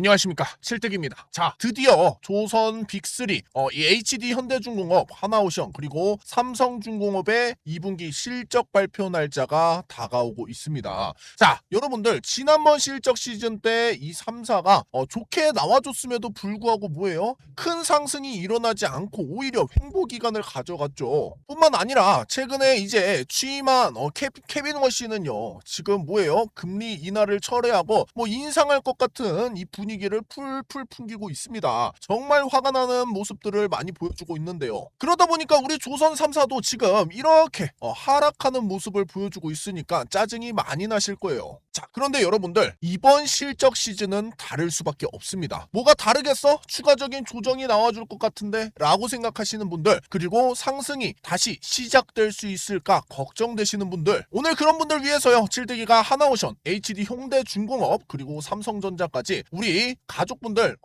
안녕하십니까, 칠득입니다. 자, 드디어 조선 빅3 이 HD 현대중공업, 하나오션 그리고 삼성중공업의 2분기 실적 발표 날짜가 다가오고 있습니다. 자, 여러분들 지난번 실적 시즌 때 이 3사가 좋게 나와줬음에도 불구하고 뭐예요? 큰 상승이 일어나지 않고 오히려 횡보 기간을 가져갔죠. 뿐만 아니라 최근에 이제 취임한 케빈 워시는요, 지금 뭐예요? 금리 인하를 철회하고 뭐 인상할 것 같은 이 분위기를 풀풀 풍기고 있습니다. 정말 화가 나는 모습들을 많이 보여주고 있는데요. 그러다 보니까 우리 조선 3사도 지금 이렇게 하락하는 모습을 보여주고 있으니까 짜증이 많이 나실 거예요. 자, 그런데 여러분들, 이번 실적 시즌은 다를 수밖에 없습니다. 뭐가 다르겠어? 추가적인 조정이 나와줄 것 같은데? 라고 생각하시는 분들, 그리고 상승이 다시 시작될 수 있을까 걱정되시는 분들, 오늘 그런 분들 위해서요, 칠득이가 하나오션, HD 현대중공업 그리고 삼성전자까지 우리 가족분들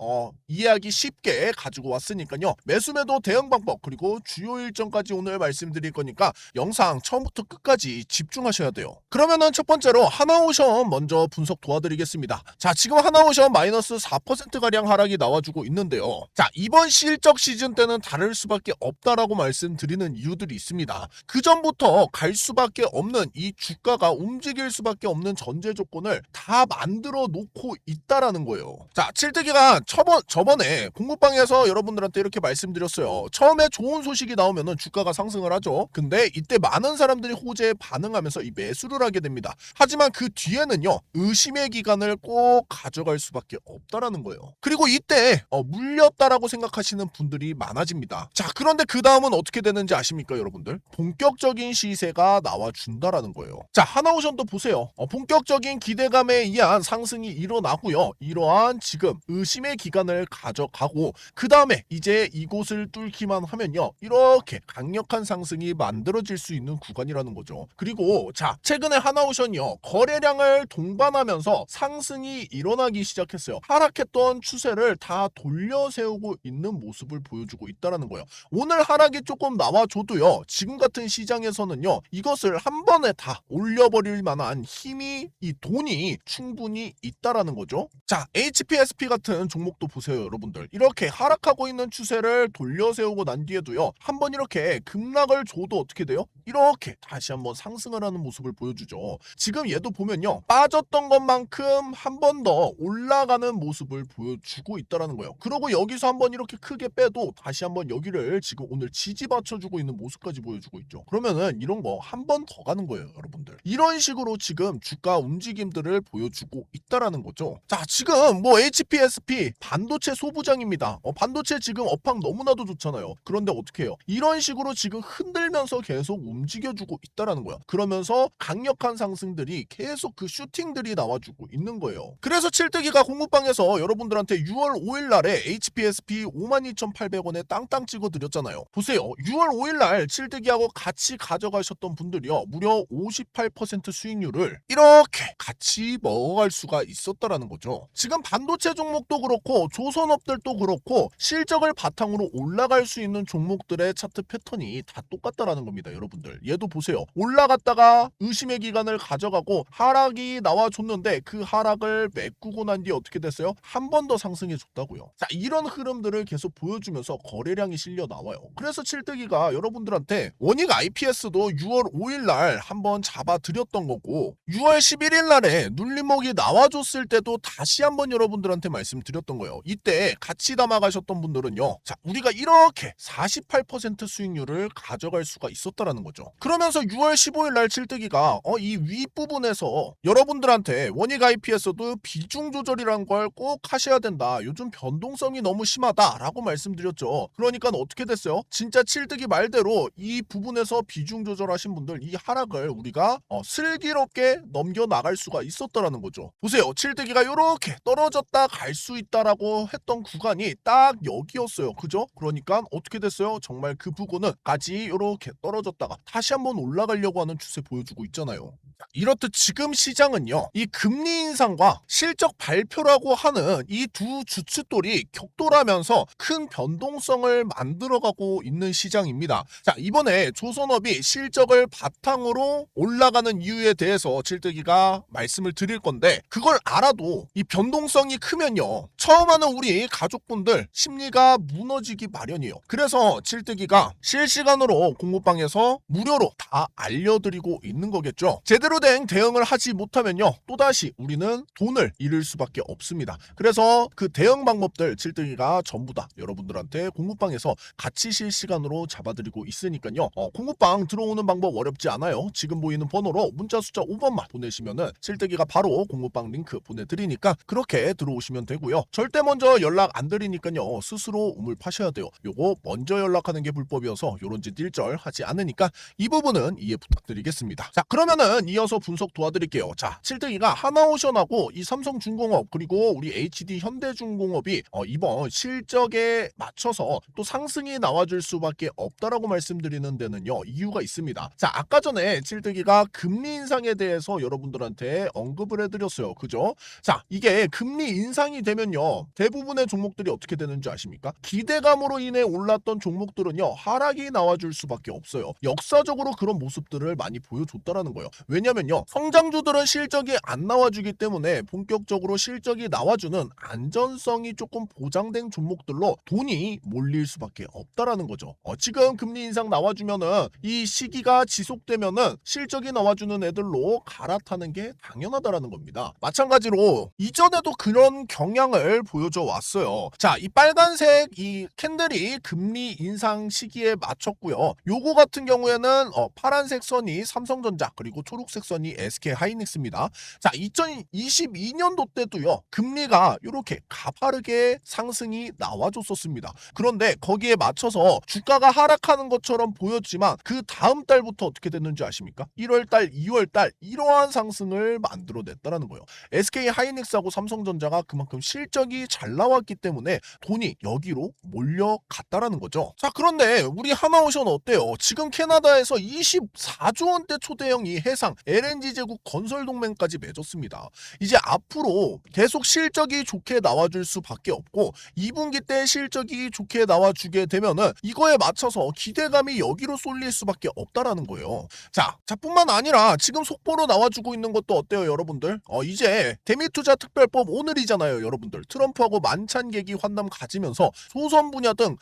이해하기 쉽게 가지고 왔으니까요. 매수매도 대응 방법 그리고 주요 일정까지 오늘 말씀드릴 거니까 영상 처음부터 끝까지 집중하셔야 돼요. 그러면은 첫 번째로 하나오션 먼저 분석 도와드리겠습니다. 자, 지금 하나오션 마이너스 4%가량 하락이 나와주고 있는데요. 자, 이번 실적 시즌 때는 다를 수밖에 없다라고 말씀드리는 이유들이 있습니다. 그 전부터 갈 수밖에 없는 이 주가가 움직일 수밖에 없는 전제 조건을 다 만들어 놓고 있다라는 거예요. 자, 칠득이가 저번에 공부방에서 여러분들한테 이렇게 말씀드렸어요. 처음에 좋은 소식이 나오면은 주가가 상승을 하죠. 근데 이때 많은 사람들이 호재에 반응하면서 이 매수를 하게 됩니다. 하지만 그 뒤에는요, 의심의 기간을 꼭 가져갈 수밖에 없다라는 거예요. 그리고 이때 물렸다라고 생각하시는 분들이 많아집니다. 자, 그런데 그 다음은 어떻게 되는지 아십니까, 여러분들? 본격적인 시세가 나와준다라는 거예요. 자, 하나오션도 보세요. 본격적인 기대감에 의한 상승이 일어나고요. 이러한 지금 의심의 기간을 가져가고 그 다음에 이제 이곳을 뚫기만 하면요, 이렇게 강력한 상승이 만들어질 수 있는 구간이라는 거죠. 그리고 자, 최근에 하나오션이요, 거래량을 동반하면서 상승이 일어나기 시작했어요. 하락했던 추세를 다 돌려세우고 있는 모습을 보여주고 있다는 거예요. 오늘 하락이 조금 나와줘도요, 지금 같은 시장에서는요, 이것을 한 번에 다 올려버릴 만한 힘이, 이 돈이 충분히 있다라는 거죠. 자, HPSP 같은 종목도 보세요, 여러분들. 이렇게 하락하고 있는 추세를 돌려세우고 난 뒤에도요, 한번 이렇게 급락을 줘도 어떻게 돼요? 이렇게 다시 한번 상승을 하는 모습을 보여주죠. 지금 얘도 보면요, 빠졌던 것만큼 한 번 더 올라가는 모습을 보여주고 있다라는 거예요. 그리고 여기서 한번 이렇게 크게 빼도 다시 한번 여기를 지금 오늘 지지 받쳐주고 있는 모습까지 보여주고 있죠. 그러면은 이런 거 한 번 더 가는 거예요, 여러분들. 이런 식으로 지금 주가 움직임들을 보여주고 있다라는 거죠. 자, 지금 뭐 HPSP 반도체 소부장입니다. 반도체 지금 업황 너무나도 좋잖아요. 그런데 어떻게 해요? 이런 식으로 지금 흔들면서 계속 움직여주고 있다라는 거야. 그러면서 강력한 상승들이 계속 그 슈팅들이 나와주고 있는 거예요. 그래서 칠득이가 공부방에서 여러분들한테 6월 5일 날에 HPSP 52,800원에 땅땅 찍어 드렸잖아요. 보세요. 6월 5일 날 칠득이하고 같이 가져가셨던 분들이요, 무려 58% 수익률을 이렇게 같이 먹어갈 수가 있었다라는 거죠. 지금 반도체 종목도 그렇고 조선업들도 그렇고 실적을 바탕으로 올라갈 수 있는 종목들의 차트 패턴이 다 똑같다라는 겁니다, 여러분들. 얘도 보세요. 올라갔다가 의심의 기간을 가져가고 하락이 나와줬는데 그 하락을 메꾸고 난 뒤에 어떻게 됐어요? 한 번 더 상승해 줬다고요. 자, 이런 흐름들을 계속 보여주면서 거래량이 실려 나와요. 그래서 칠득이가 여러분들한테 원익 IPS도 6월 5일 날 한번 잡아드렸던 거고, 6월 11일 날에 눌림목이 나와줬을 때도 다시 한번 여러분들한테 말씀드렸던 거예요. 이때 같이 담아가셨던 분들은요, 자, 우리가 이렇게 48% 수익률을 가져갈 수가 있었다라는 거죠. 그러면서 6월 15일 날 칠득이가 이 윗부분에서 여러분들한테 원익 IPS도 비중 조절이란 걸 꼭 하셔야 된다, 요즘 변동성이 너무 심하다라고 말씀드렸죠. 그러니까 어떻게 됐어요? 진짜 칠득이 말대로 이 부분에서 비중 조절하신 분들, 이 하락을 우리가 슬기롭게 넘겨나갈 수가 있었다라는 거죠. 보세요. 칠득이가 이렇게 떨어졌다 갈 수 있다라고 했던 구간이 딱 여기였어요. 그죠? 그러니까 어떻게 됐어요? 정말 그 부분은 까지 이렇게 떨어졌다가 다시 한번 올라가려고 하는 추세 보여주고 있잖아요. 이렇듯 지금 시장은요, 이 금리 인상과 실적 발표라고 하는 이 두 주춧돌이 격돌하면서 큰 변동성을 만들어가고 있는 시장입니다. 자, 이번에 조선업이 실적을 바탕으로 올라가는 이유에 대해서 칠뜨기가 말씀을 드릴 건데, 그걸 알아도 이 변동성이 크면요, 처음 하는 우리 가족분들 심리가 무너지기 마련이에요. 그래서 칠뜨기가 실시간으로 공부방에서 무료로 다 알려드리고 있는 거겠죠. 제대로 된 대응을 하지 못하면요, 또다시 우리는 돈을 잃을 수밖에 없습니다. 그래서 그 대응 방법들 칠뜨기가 전부 다 여러분들한테 공부방에서 같이 실시간으로 잡아드리고 있으니까요. 공부방 들어오는 방법 어렵지 않아요. 지금 보이는 번호로 문자 숫자 5번만 보내시면은 칠뜨기가 바로 공부방 링크 보내드리니까 그렇게 들어오시면 되고요. 절대 먼저 연락 안 드리니까요, 스스로 우물 파셔야 돼요. 요거 먼저 연락하는 게 불법이어서 요런 짓 일절 하지 않으니까 이 부분은 이해 부탁드리겠습니다. 자, 그러면은 이어서 분석 도와드릴게요. 자, 칠뜨기가 하나오션하고 이 삼성중공업 그리고 우리 HD 현대중공업이 이번 실적에 맞춰서 또 상승이 나와줄 수밖에 없다라고 말씀드리는 데는요, 이유가 있습니다. 자, 아까 전에 칠뜨기가 금리 인상에 대해서 여러분들한테 언급을 해드렸어요. 그죠? 자, 이게 금리 인상이 되면요, 대부분의 종목들이 어떻게 되는 줄 아십니까? 기대감으로 인해 올랐던 종목들은요, 하락이 나와줄 수밖에 없어요. 역사적으로 그런 모습들을 많이 보여줬다라는 거예요. 왜냐면요, 성장주들은 실적이 안 나와주기 때문에 본격적으로 실적이 나와주는 안전성이 조금 보장된 종목들로 돈이 몰릴 수밖에 없다라는 거죠. 지금 금리 인상 나와주면은 이 시기가 지속되면은 실적이 나와주는 애들로 갈아타는 게 당연하다라는 겁니다. 마찬가지로 이전에도 그런 경향을 보여줘 왔어요. 자, 이 빨간색 이 캔들이 금리 인상 시기에 맞췄고요. 요거 같은 경우에는 파란색 선이 삼성전자 그리고 초록색 선이 SK하이닉스입니다. 자, 2022년도 때도요, 금리가 이렇게 가파르게 상승이 나와줬었습니다. 그런데 거기에 맞춰서 주가가 하락하는 것처럼 보였지만 그 다음 달부터 어떻게 됐는지 아십니까? 1월달, 2월달 이러한 상승을 만들어냈다라는 거예요. SK하이닉스하고 삼성전자가 그만큼 실적이 잘 나왔기 때문에 돈이 여기로 몰려갔다라는 거죠. 자, 그런데 우리 하나오션 어때요? 지금 캐나다에서 24조 원대 초대형이 해상 LNG 제국 건설 동맹까지 맺었습니다. 이제 앞으로 계속 실적이 좋게 나와줄 수밖에 없고 2분기 때 실적이 좋게 나와주게 되면은 이거에 맞춰서 기대감이 여기로 쏠릴 수밖에 없다라는 거예요. 자, 뿐만 아니라 지금 속보로 나와주고 있는 것도 어때요, 여러분들? 이제 대미투자 특별법 오늘이잖아요, 여러분들. 트럼프하고 만찬 계기 환담 가지면서 조선 분야 등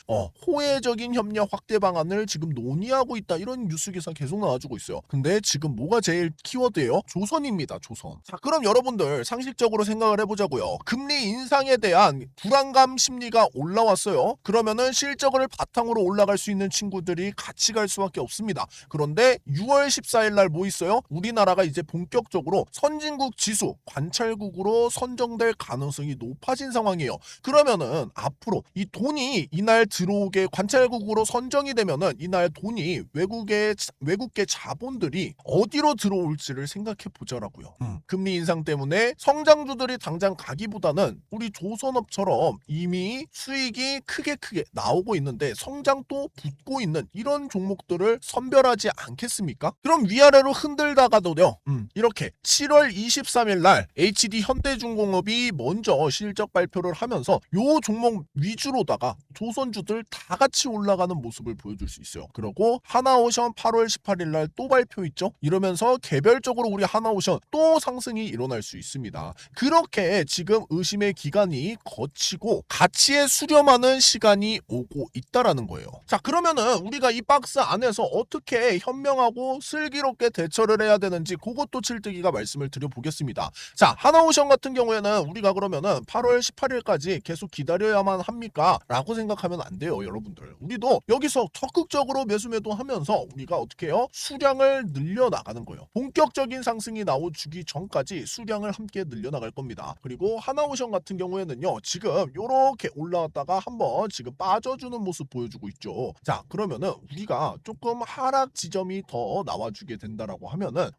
호혜적인 협력 확대 방안을 지금 논의하고 있다, 이런 뉴스 기사 계속 나와주고 있어요. 근데 지금 뭐가 제일 키워드예요? 조선입니다, 조선. 자, 그럼 여러분들 상식적으로 생각을 해보자고요. 금리 인상에 대한 불안감 심리가 올라왔어요. 그러면은 실적을 바탕으로 올라갈 수 있는 친구들이 같이 갈 수밖에 없습니다. 그런데 6월 14일 날 뭐 있어요? 우리나라가 이제 본격적으로 선진국 지수 관찰국으로 선정될 가능성이 높아진 상황이에요. 그러면은 앞으로 이 돈이 이날 들어오게 관찰국으로 선정이 되면은 이날 돈이 외국계 자본들이 어디로 들어올지를 생각해 보자라고요. 금리 인상 때문에 성장주들이 당장 가기보다는 우리 조선업처럼 이미 수익이 크게 나오고 있는데 성장도 붙고 있는 이런 종목들을 선별하지 않겠습니까? 그럼 위아래로 흔들다가도요, 이렇게 7월 23일 날 HD 현대중공업이 먼저 실적 발표를 하면서 요 종목 위주로다가 조선주들 다 같이 올라가는 모습을 보여줄 수 있어요. 그리고 하나오션 8월 18일 날 또 발표 있죠? 이러면서 개별적으로 우리 하나오션 또 상승이 일어날 수 있습니다. 그렇게 지금 의심의 기간이 거치고 가치에 수렴하는 시간이 오고 있다라는 거예요. 자, 그러면은 우리가 이 박스 안에서 어떻게 현명하고 슬기롭게 대처를 해야 되는지 그것도 칠뜨기가 말씀을 드려보겠습니다. 자, 하나오션 같은 경우에는 우리가 그러면은 8월 18일까지 계속 기다려야만 합니까? 라고 생각하면 안 돼요, 여러분들. 우리도 여기서 적극적으로 매수매도 하면서 우리가 어떻게 해요? 수량을 늘려나가는 거예요. 본격적인 상승이 나오기 전까지 수량을 함께 늘려나갈 겁니다. 그리고 하나오션 같은 경우에는요, 지금 요렇게 올라왔다가 한번 지금 빠져주는 모습 보여주고 있죠. 자, 그러면은 우리가 조금 하락 지점이 더 나와주게 된다라고 하면은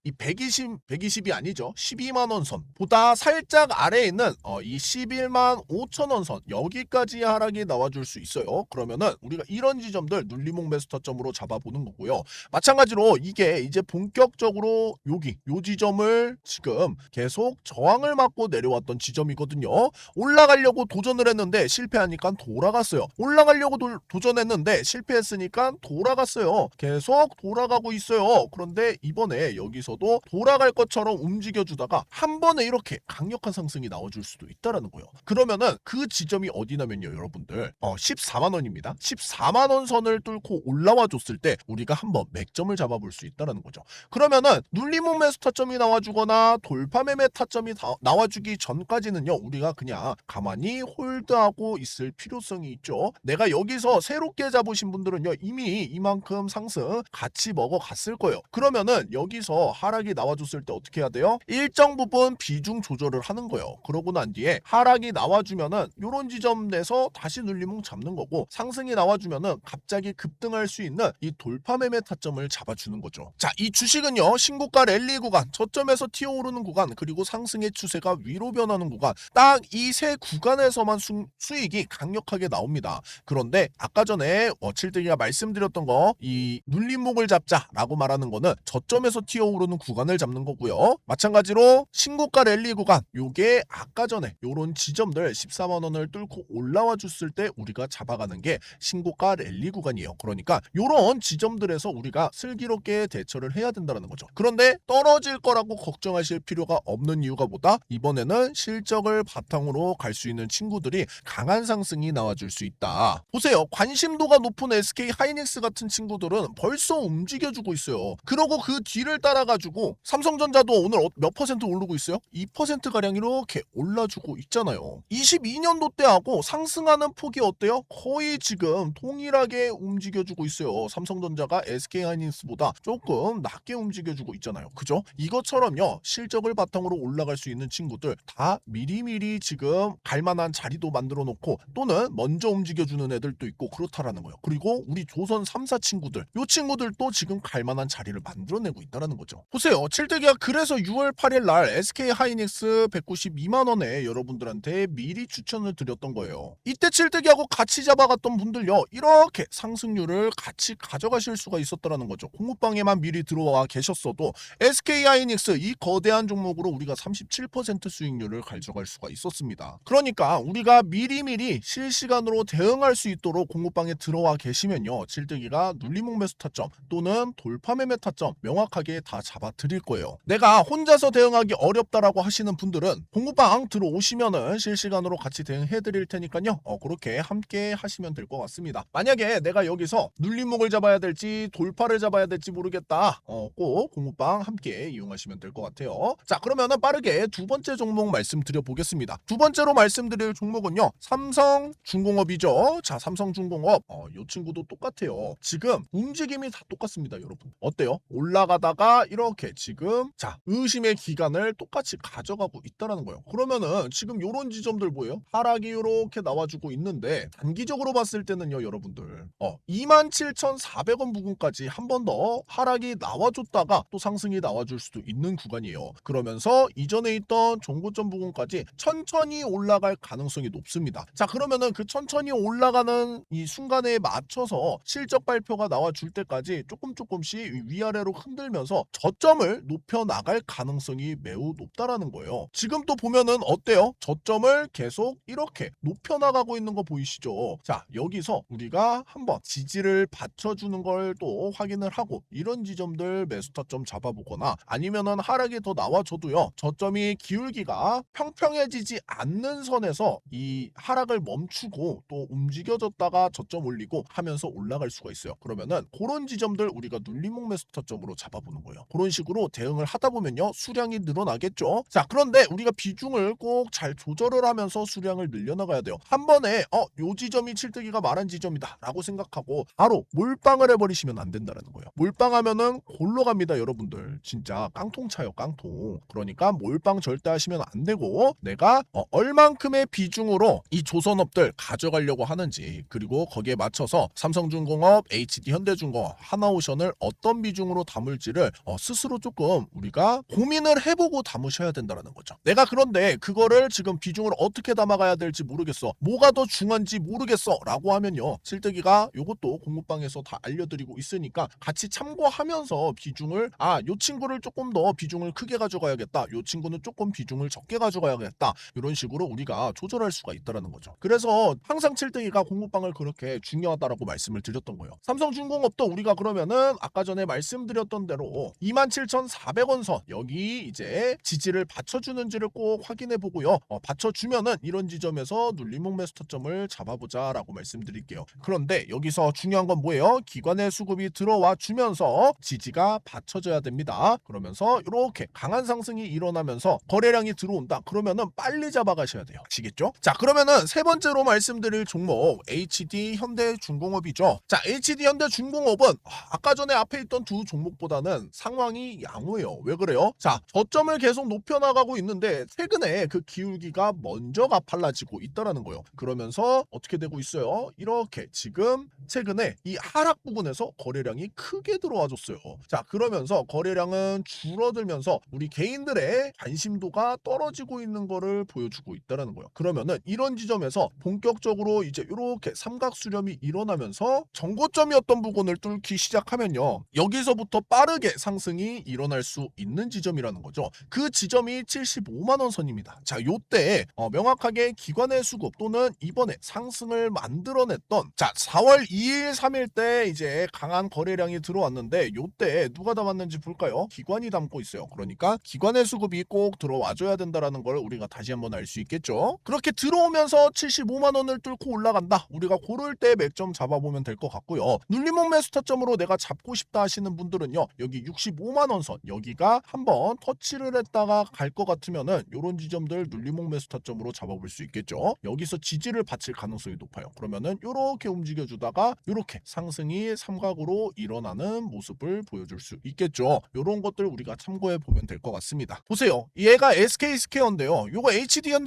이 120이 아니죠. 12만 원 선보다 살짝 아래에 있는 이 11만 5천 원 선 여기까지 하락이 나와줄 수 있어요. 그러면은 우리가 이런 지점들 눌림목 매수 타점으로 잡아보는 거고요. 마찬가지로 이게 이제 본격적으로 여기 요 지점을 지금 계속 저항을 맞고 내려왔던 지점이거든요. 올라가려고 도전을 했는데 실패하니까 돌아갔어요. 올라가려고 도전했는데 실패했으니까 돌아갔어요. 계속 돌아가고 있어요. 그런데 이번에 여기서도 돌아갈 것처럼 움직여주다가 한 번에 이렇게 강력한 상승이 나와줄 수도 있다라는 거예요. 그러면은 그 지점이 어디냐면요, 여러분들 14만 원입니다. 14만 원 선을 뚫고 올라와 줬을 때 우리가 한번 맥점을 잡아볼 수 있다라는 거죠. 그러면은 눌림목 매수 타점이 나와주거나 돌파 매매 타점이 나와주기 전까지는요, 우리가 그냥 가만히 홀드하고 있을 필요성이 있죠. 내가 여기서 새롭게 잡으신 분들은요, 이미 이만큼 상승 같이 먹어갔을 거예요. 그러면은 여기서 하락이 나와줬을 때 어떻게 해야 돼요? 일정 부분 비중 조절을 하는 거예요. 그러고 난 뒤에 하락이 나와주면은 요런 지점 내서 다시 눌림목 잡는 거고, 상승이 나와주면은 갑자기 급등할 수 있는 이 돌파 매매 타점을 잡아주는 거죠. 자, 이 주식은요, 신고가 랠리 구간, 저점에서 튀어오르는 구간, 그리고 상승의 추세가 위로 변하는 구간, 딱 이 세 구간에서만 수익이 강력하게 나옵니다. 그런데 아까 전에 칠등이가 말씀드렸던 거, 이 눌림목을 잡자라고 말하는 거는 저점에서 튀어오르는 구간을 잡는 거고요. 마찬가지로 신고가 랠리 구간, 요게 아까 전에 요런 지점들 14만 원을 뚫고 올라와 줬을 때 우리가 잡아가는 게 신고가 랠리 구간이에요. 그러니까 요런 지점들에서 우리가 슬기롭게 대처를 해야 된다는 거죠. 그런데 떨어질 거라고 걱정하실 필요가 없는 이유가 뭐다? 이번에는 실적을 바탕으로 갈 수 있는 친구들이 강한 상승이 나와줄 수 있다. 보세요. 관심도가 높은 SK 하이닉스 같은 친구들은 벌써 움직여주고 있어요. 그러고 그 뒤를 따라가지고 삼성전자도 오늘 몇 퍼센트 오르고 있어요? 2%가량 이렇게 올라주고 있잖아요. 22년도 때하고 상승하는 폭이 어때요? 거의 지금 동일하게 움직여주고 있어요. 삼성전자가 SK 하이닉스보다 조금 낮게 움직여주고 있잖아요. 그죠? 이것처럼요, 실적을 바탕으로 올라갈 수 있는 친구들 다 미리미리 지금 갈만한 자리도 만들어 놓고, 또는 먼저 움직여주는 애들도 있고 그렇다라는 거예요. 그리고 우리 조선 3사 친구들, 요 친구들도 지금 갈만한 자리를 만들어내고 있다는 거죠. 보세요. 칠대기가 그래서 6월 8일 날 SK 하이닉스 192만 원에 여러분들한테 미리 추천을 드렸던 거예요. 이때 칠대기하고 같이 잡아갔던 분들요, 이렇게 상승률을 같이 가져가실 수가 있었다는 거죠. 공부방에만 미리 들어와 계셨어도 SK 하이닉스 이 거대한 종목으로 우리가 37% 수익률을 가져갈 수가 있었습니다. 그러니까 우리가 미리미리 실시간으로 대응할 수 있도록 공부방에 들어와 계시면요, 칠대기가 눌림목 매수 타점 또는 돌파 매매 타점 명확하게 다 잡아 드릴 거예요. 내가 혼자서 대응하기 어렵다라고 하시는 분들은 공부방 들어오시면은 실시간으로 같이 대응해 드릴 테니까요, 그렇게 함께 하시면 될 것 같습니다. 만약에 내가 여기서 눌림목을 잡아야 될지 돌파를 잡아야 될지 모르겠다, 꼭 공부방 함께 이용하시면 될 것 같아요. 자, 그러면은 빠르게 두 번째 종목 말씀드려 보겠습니다. 두 번째로 말씀드릴 종목은요, 삼성중공업이죠. 자, 삼성중공업 이 친구도 똑같아요. 지금 움직임이 다 똑같습니다, 여러분. 어때요? 올라가다가 이렇게 지금 의심의 기간을 똑같이 가져가고 있다라는 거예요. 그러면은 지금 요런 지점들 뭐예요? 하락이 이렇게 나와주고 있는데, 단기적으로 봤을 때는요, 여러분들 27,400원 부근까지 한 번 더 하락이 나와줬다가 또 상승이 나와줄 수도 있는 구간이에요. 그러면서 이전에 있던 종고점 부근까지 천천히 올라갈 가능성이 높습니다. 자, 그러면은 그 천천히 올라가는 이 순간에 맞춰서 실적 발표가 나와줄 때까지 조금씩 위아래로 흔들면서 저점을 높여 나갈 가능성이 매우 높다라는 거예요. 지금 또 보면은 어때요? 저점을 계속 이렇게 높여 나가고 있는 거 보이시죠? 자, 여기서 우리가 한번 지지를 받쳐주는 걸 또 확인을 하고, 이런 지점들 매수 타점 잡아보거나, 아니면은 하락이 더 나와줘도요, 저점이 기울기가 평평해지지 않는 선에서 이 하락을 멈추고 또 움직여졌다가 저점 올리고 하면서 올라갈 수가 있어요. 그러면은 그런 지점들 우리가 눌림목 매수 타점으로 잡아보는 거예요. 그런 식으로 대응을 하다 보면요, 수량이 늘어나겠죠. 자, 그런데 우리가 비중을 꼭 잘 조절을 하면서 수량을 늘려나가야 돼요. 한 번에 요 지점이 칠뜨기가 말한 지점이다 라고 생각하고 바로 몰빵을 해버리시면 안 된다는 거예요. 몰빵하면은 골로 갑니다, 여러분들. 진짜 깡통 차요, 깡통. 그러니까 몰빵 절대 하시면 안 되고, 내가 얼만큼의 비중으로 이 조선업들 가져가려고 하는지, 그리고 거기에 맞춰서 삼성중공업, HD 현대중공업, 하나오션을 어떤 비중으로 담을지를 스스로 조금 우리가 고민을 해보고 담으셔야 된다는 거죠. 내가 그런데 그거를 지금 비중을 어떻게 담아가야 될지 모르겠어. 뭐가 더 중요한지 모르겠어. 라고 하면요. 칠뜨기가 요것도 공부방에서 다 알려드리고 있으니까 같이 참고하면서 비중을 요 친구를 조금 더 비중을 크게 가져가야겠다. 요 친구는 조금 비중을 적게 가져가야겠다. 이런 식으로 우리가 조절할 수가 있다는 거죠. 그래서 항상 칠뜨기가 공부방을 그렇게 중요하다라고 말씀을 드렸던 거예요. 삼성중공업도 우리가 그러면은 아까 전에 말씀드렸던 대로 27,400원 선 여기 이제 지지를 받쳐주는지를 꼭 확인해 보고요. 받쳐주면은 이런 지점에서 눌림목 매수타점을 잡아보자 라고 말씀드릴게요. 그런데 여기서 중요한 건 뭐예요? 기관의 수급이 들어와 주면서 지지가 받쳐져야 됩니다. 그러면서 이렇게 강한 상승이 일어나면서 거래량이 들어온다. 그러면은 빨리 잡아가셔야 돼요. 아시겠죠? 자, 그러면은 세 번째로 말씀드릴 종목 HD 현대중공업이죠. 자, HD 현대중공업은 아까 전에 앞에 있던 두 종목보다는 상황이 양호해요. 왜 그래요? 자, 저점을 계속 높여나가고 있는데 최근에 그 기울기가 먼저 가팔라지고 있다라는 거예요. 그러면서 어떻게 되고 있어요? 이렇게 지금 최근에 이 하락 부분에서 거래량이 크게 들어와 줬어요. 자, 그러면서 거래량은 줄어들면서 우리 개인들의 관심도가 떨어지고 있는 거를 보여주고 있다라는 거예요. 그러면은 이런 지점에서 본격적으로 이제 이렇게 삼각 수렴이 일어나면서 정고점이었던 부분을 뚫기 시작하면요. 여기서부터 빠르게 상승이 일어날 수 있는 지점이라는 거죠. 그 지점이 75만 원 선입니다. 자, 요때 명확하게 기관의 수급 또는 이번에 상승을 만들어냈던 4월 2일 3일 때 이제 강한 거래량이 들어왔는데 요때 누가 담았는지 볼까요? 기관이 담고 있어요. 그러니까 기관의 수급이 꼭 들어와줘야 된다라는 걸 우리가 다시 한번 알 수 있겠죠. 그렇게 들어오면서 75만 원을 뚫고 올라간다. 우리가 고를 때 맥점 잡아보면 될 것 같고요. 눌림목 매수 타점으로 내가 잡고 싶다 하시는 분들은요. 여기 65만 원 선 여기가 한번 터치를 했다가 갈 것 같으면은 요런 지점들 눌림목 매수 타점으로 잡아볼 수 있겠죠. 여기서 지지를 받칠 가능성이 높아요. 그러면은 요렇게 움직여주다가 요렇게 상승이 삼각으로 일어나는 모습을 보여줄 수 있겠죠. 요런 것들 우리가 참고해 보면 될 것 같습니다. 보세요. 얘가 SK스퀘어인데요. 요거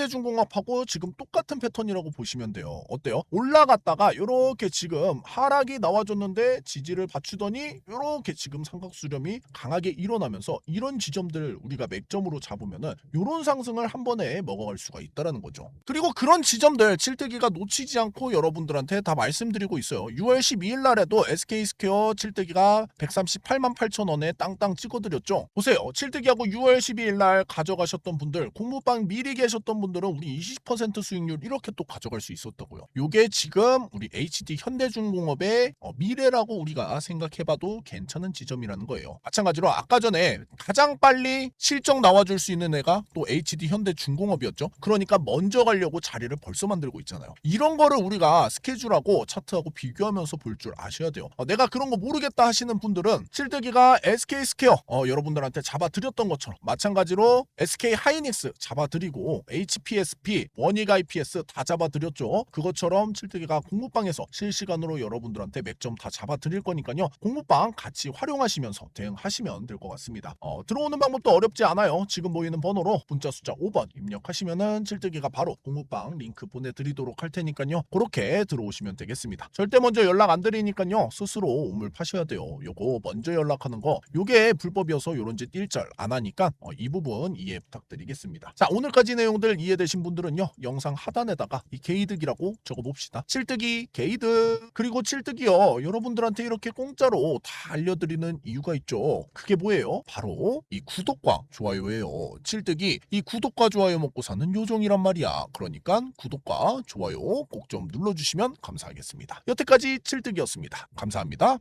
HD현대중공업하고 지금 똑같은 패턴이라고 보시면 돼요. 어때요? 올라갔다가 요렇게 지금 하락이 나와줬는데 지지를 받추더니 요렇게 지금 삼각수렴이 강하게 일어나면서 이런 지점들 우리가 맥점으로 잡으면은 요런 상승을 한 번에 먹어갈 수가 있다라는 거죠. 그리고 그런 지점들 칠뜨기가 놓치지 않고 여러분들한테 다 말씀드리고 있어요. 6월 12일 날에도 SK스퀘어 칠뜨기가 138만 8천 원에 땅땅 찍어드렸죠. 보세요. 칠뜨기하고 6월 12일 날 가져가셨던 분들 공부방 미리 계셨던 분들은 우리 20% 수익률 이렇게 또 가져갈 수 있었다고요. 요게 지금 우리 HD 현대중공업의 미래라고 우리가 생각해봐도 괜찮은 지점이라는 거예요. 마찬가지로 아까 전에 가장 빨리 실적 나와줄 수 있는 애가 또 HD 현대중공업이었죠. 그러니까 먼저 가려고 자리를 벌써 만들고 있잖아요. 이런 거를 우리가 스케줄하고 차트하고 비교하면서 볼 줄 아셔야 돼요. 내가 그런 거 모르겠다 하시는 분들은 칠뜨기가 SK스퀘어 여러분들한테 잡아드렸던 것처럼 마찬가지로 SK하이닉스 잡아드리고 HPSP, 원익IPS 다 잡아드렸죠. 그것처럼 칠뜨기가 공부방에서 실시간으로 여러분들한테 맥점 다 잡아드릴 거니까요. 공부방 같이 활용하시면서 대응하시면 될 것 같습니다. 들어오는 방법도 어렵지 않아요. 지금 보이는 번호로 문자 숫자 5번 입력하시면은 칠뜨기가 바로 공부방 링크 보내드리도록 할 테니까요. 그렇게 들어오시면 되겠습니다. 절대 먼저 연락 안 드리니까요. 스스로 우물 파셔야 돼요. 요거 먼저 연락하는 거 요게 불법이어서 요런 짓 일절 안 하니까 이 부분 이해 부탁드리겠습니다. 자, 오늘까지 내용들 이해되신 분들은요. 영상 하단에다가 이 게이득이라고 적어봅시다. 칠뜨기 게이득. 그리고 칠뜨기요. 여러분들한테 이렇게 공짜로 다 알려드리는 이유가 있죠. 그게 뭐예요? 바로 이 구독과 좋아요예요. 칠뜨기 이 구독과 좋아요 먹고 사는 요정이란 말이야. 그러니까 구독과 좋아요 꼭 좀 눌러주시면 감사하겠습니다. 여태까지 칠뜨기였습니다. 감사합니다.